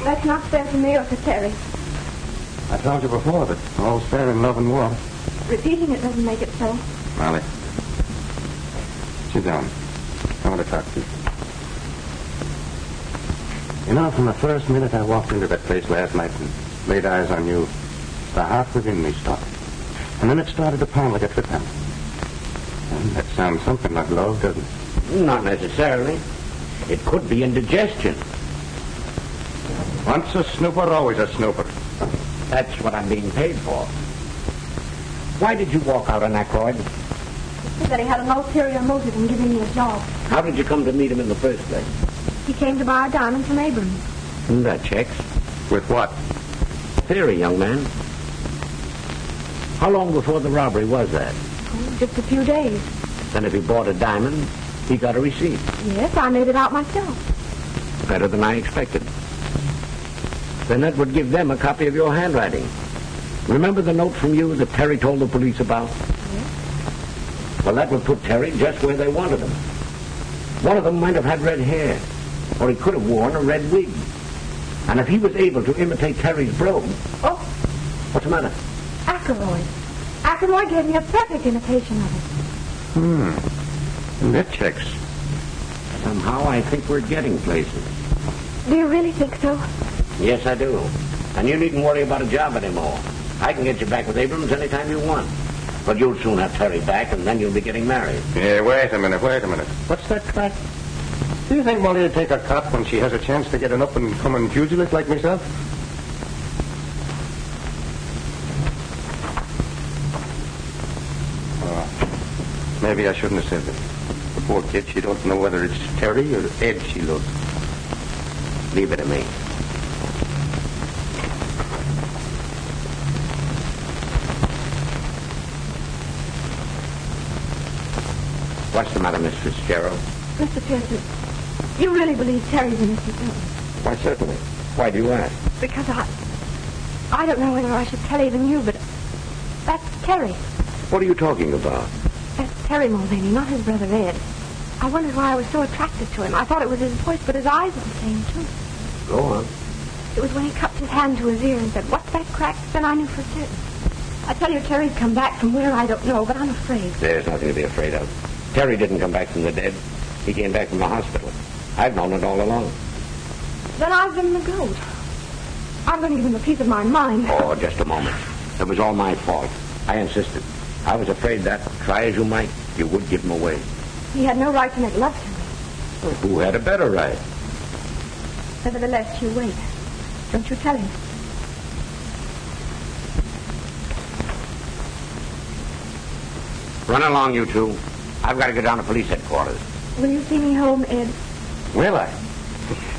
That's not fair to me or to Terry. I told you before that all's fair in love and war. Repeating it doesn't make it so. Molly, sit down. I want to talk to you. You know, from the first minute I walked into that place last night and laid eyes on you, the heart within me stopped. And then it started to pound like a trip hammer. And that sounds something like love, doesn't it? Not necessarily. It could be indigestion. Once a snooper, always a snooper. That's what I'm being paid for. Why did you walk out on Ackroyd? He said he had an ulterior motive in giving me a job. How did you come to meet him in the first place? He came to buy a diamond from Abrams. That checks. With what? Theory, young man. How long before the robbery was that? Oh, just a few days. Then if he bought a diamond, he got a receipt. Yes, I made it out myself. Better than I expected. Then that would give them a copy of your handwriting. Remember the note from you that Terry told the police about? Yes. Well, that would put Terry just where they wanted him. One of them might have had red hair, or he could have worn a red wig. And if he was able to imitate Terry's brogue... Oh, what's the matter? Ackroyd. Ackroyd gave me a perfect imitation of it. And that checks. Somehow I think we're getting places. Do you really think so? Yes, I do. And you needn't worry about a job anymore. I can get you back with Abrams anytime you want. But you'll soon have Terry back, and then you'll be getting married. Yeah, wait a minute. What's that crack? Do you think Molly would take a cop when she has a chance to get an up-and-coming pugilist like myself? Oh, maybe I shouldn't have said that. The poor kid, she don't know whether it's Terry or Ed she loves. Leave it to me. What's the matter, Miss Fitzgerald? Mr. Pearson, you really believe Terry's innocent, don't you? Why, certainly. Why do you ask? Because I don't know whether I should tell even you, but that's Terry. What are you talking about? That's Terry Mulvaney, not his brother Ed. I wondered why I was so attracted to him. I thought it was his voice, but his eyes were the same, too. Go on. It was when he cupped his hand to his ear and said, "What's that crack?" Then I knew for certain. I tell you, Terry's come back from where I don't know, but I'm afraid. There's nothing to be afraid of. Terry didn't come back from the dead. He came back from the hospital. I've known it all along. Then I've been the goat. I'm going to give him a piece of my mind. Oh, just a moment. It was all my fault. I insisted. I was afraid that, try as you might, you would give him away. He had no right to make love to me. Who had a better right? Nevertheless, you wait. Don't you tell him. Run along, you two. I've got to go down to police headquarters. Will you see me home, Ed? Will I?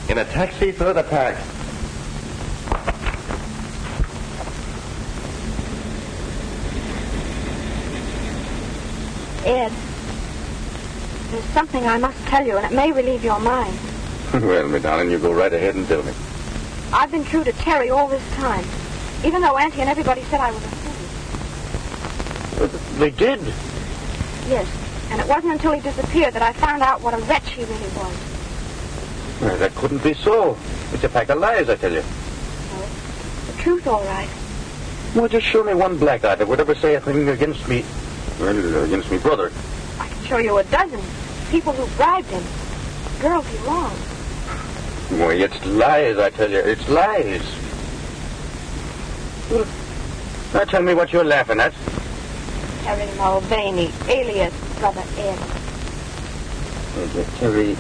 In a taxi through the park. Ed, there's something I must tell you, and it may relieve your mind. Well, my darling, you go right ahead and tell me. I've been true to Terry all this time, even though Auntie and everybody said I was a fool. They did. Yes, and it wasn't until he disappeared that I found out what a wretch he really was. Well, that couldn't be so. It's a pack of lies, I tell you. No, it's the truth, all right. Well, just show me one black eye that would ever say a thing against me. Well, against me brother. I can show you a dozen. People who bribed him. Girls he wronged. Why, it's lies, I tell you. It's lies. Well, now tell me what you're laughing at. Terry Mulvaney, alias Brother Ed. Terry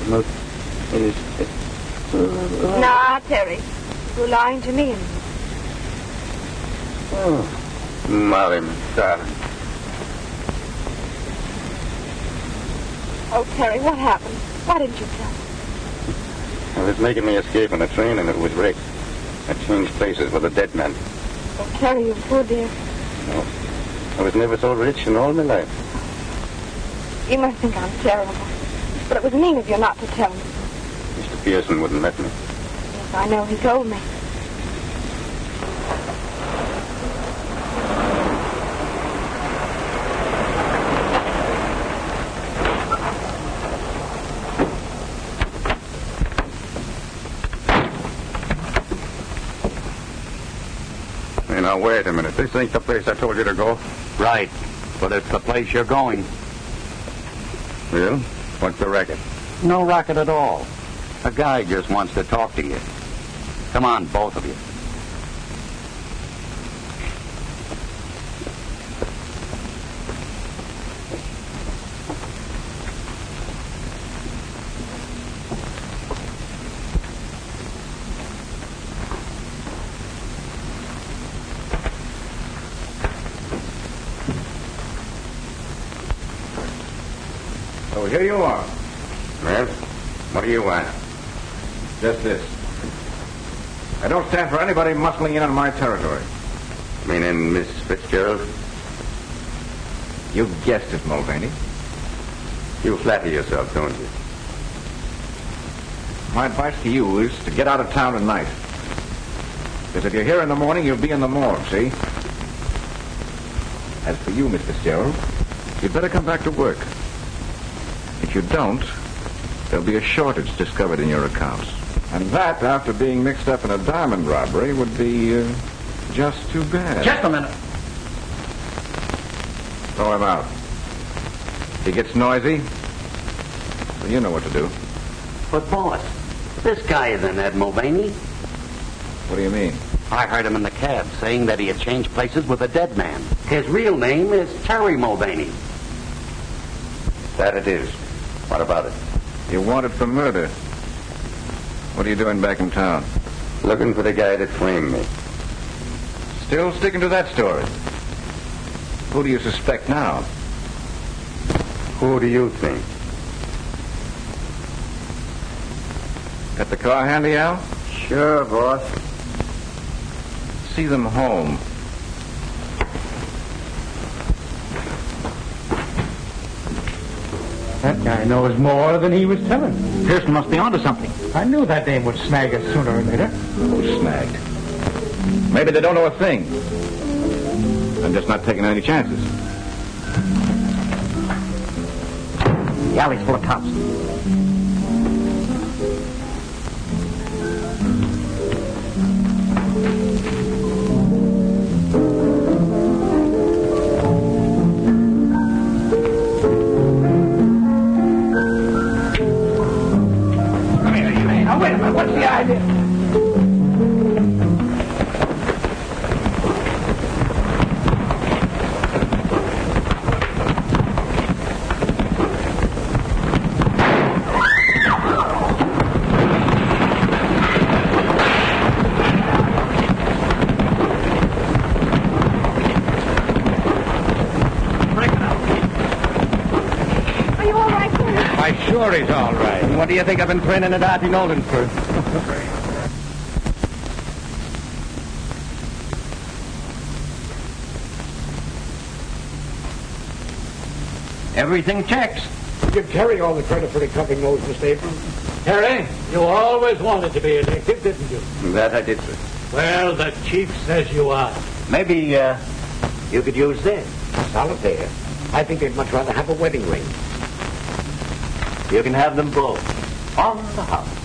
Nah, Terry. You're lying to me. Oh, Molly, darling. Oh, Terry, what happened? Why didn't you tell me? I was making me escape on a train and it was wrecked. I changed places with a dead man. Oh, Terry, you poor dear. No, I was never so rich in all my life. You must think I'm terrible. But it was mean of you not to tell me. Mr. Pearson wouldn't let me. Yes, I know. He told me. Now, wait a minute. This ain't the place I told you to go. Right, but it's the place you're going. Well, what's the racket? No racket at all. A guy just wants to talk to you. Come on, both of you. So here you are. Well, what do you want? Just this. I don't stand for anybody muscling in on my territory. Meaning Miss Fitzgerald? You guessed it, Mulvaney. You flatter yourself, don't you? My advice to you is to get out of town tonight. Because if you're here in the morning, you'll be in the morgue, see? As for you, Miss Fitzgerald, you'd better come back to work. If you don't, there'll be a shortage discovered in your accounts. And that, after being mixed up in a diamond robbery, would be just too bad. Just a minute. Throw him out. If he gets noisy, well, you know what to do. But, boss, this guy isn't Ed Mulvaney. What do you mean? I heard him in the cab saying that he had changed places with a dead man. His real name is Terry Mulvaney. That it is. What about it? You're wanted for murder. What are you doing back in town? Looking for the guy that framed me. Still sticking to that story. Who do you suspect now? Who do you think? Got the car handy, Al? Sure, boss. See them home. That guy knows more than he was telling. Pearson must be onto something. I knew that dame would snag us sooner or later. Who's snagged? Maybe they don't know a thing. I'm just not taking any chances. The alley's full of cops. Wait a minute, what's the idea? Are you all right, Terry? Why, sure he's all right. What do you think I've been training at Auntie Nolan's for? Everything checks. Give Terry all the credit for recovering those, Mr. Abrams. Harry, you always wanted to be elected, didn't you? That I did, sir. Well, the chief says you are. Maybe, you could use this. Solitaire. I think they'd much rather have a wedding ring. You can have them both. On the house.